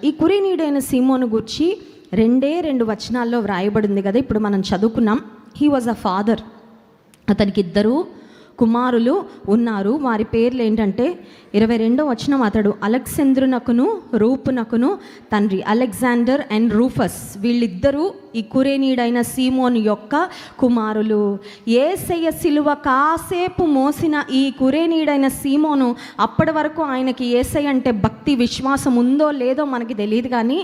ఈ కురేనీయుడైన సీమోను గూర్చి రెండు వచనాల్లో వ్రాయబడింది కదా, ఇప్పుడు మనం చదువుకున్నాం. He was a father. అతనికి 2 కుమారులు ఉన్నారు. వారి పేర్లు ఏంటంటే 22వ వచనం, అతడు అలెగ్జాంద్రునకును రూపునకును తండ్రి. అలెగ్జాండర్ అండ్ రూఫస్ వీళ్ళిద్దరూ ఈ కురేనీయుడైన సీమోను యొక్క కుమారులు. యేసయ్య సిలువ కాసేపు మోసిన ఈ కురేనీయుడైన సీమోను, అప్పటి వరకు ఆయనకి యేసయ్య అంటే భక్తి విశ్వాసం ఉందో లేదో మనకి తెలియదు, కానీ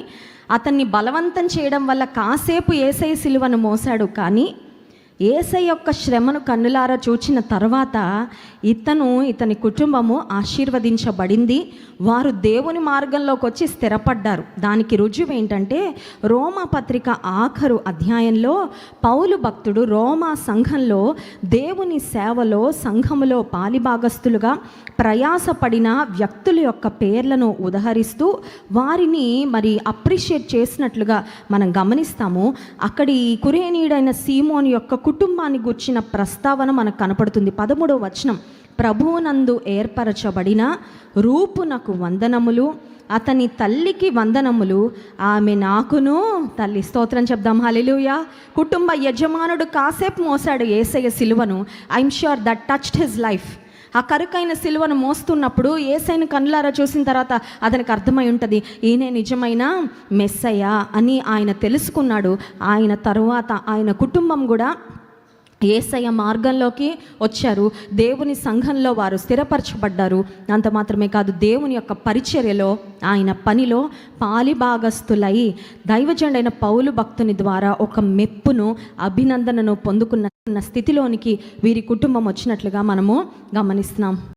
అతన్ని బలవంతం చేయడం వల్ల కాసేపు యేసయ్య సిలువను మోసాడు. కానీ యేసయ్య యొక్క శ్రమను కన్నులారా చూచిన తర్వాత ఇతని కుటుంబము ఆశీర్వదించబడింది. వారు దేవుని మార్గంలోకి వచ్చి స్థిరపడ్డారు. దానికి రుజువు ఏంటంటే, రోమా పత్రిక ఆఖరు అధ్యాయంలో పౌలు భక్తుడు రోమా సంఘంలో దేవుని సేవలో సంఘములో పాలిభాగస్తులుగా ప్రయాసపడిన వ్యక్తుల యొక్క పేర్లను ఉదహరిస్తూ వారిని మరి అప్రిషియేట్ చేసినట్లుగా మనం గమనిస్తాము. అక్కడి కురేనీయుడైన సీమోను యొక్క కుటుంబాన్ని గూర్చిన ప్రస్తావన మనకు కనపడుతుంది. 13వ వచనం, ప్రభువునందు ఏర్పరచబడిన రూపునకు వందనములు, అతని తల్లికి వందనములు, ఆమె నాకును తల్లి. స్తోత్రం చెప్దాం, హల్లెలూయా. కుటుంబ యజమానుడు కాసేపు మోసాడు యేసయ్య సిలువను. I'm sure that touched his life. ఆ కరుకైన సిలువను మోస్తున్నప్పుడు యేసయ్యను కన్నులారా చూసిన తర్వాత అతనికి అర్థమై ఉంటుంది, ఈయనే నిజమైన మెస్సయ్య అని ఆయన తెలుసుకున్నాడు. ఆయన తరువాత ఆయన కుటుంబం కూడా యేసయ్య మార్గంలోకి వచ్చారు. దేవుని సంఘంలో వారు స్థిరపరచబడ్డారు. అంత మాత్రమే కాదు, దేవుని యొక్క పరిచర్యలో ఆయన పనిలో పాలిభాగస్తులై దైవజనుడైన పౌలు భక్తుని ద్వారా ఒక మెప్పును అభినందనను పొందుకున్న స్థితిలోనికి వీరి కుటుంబం వచ్చినట్లుగా మనము గమనిస్తున్నాం.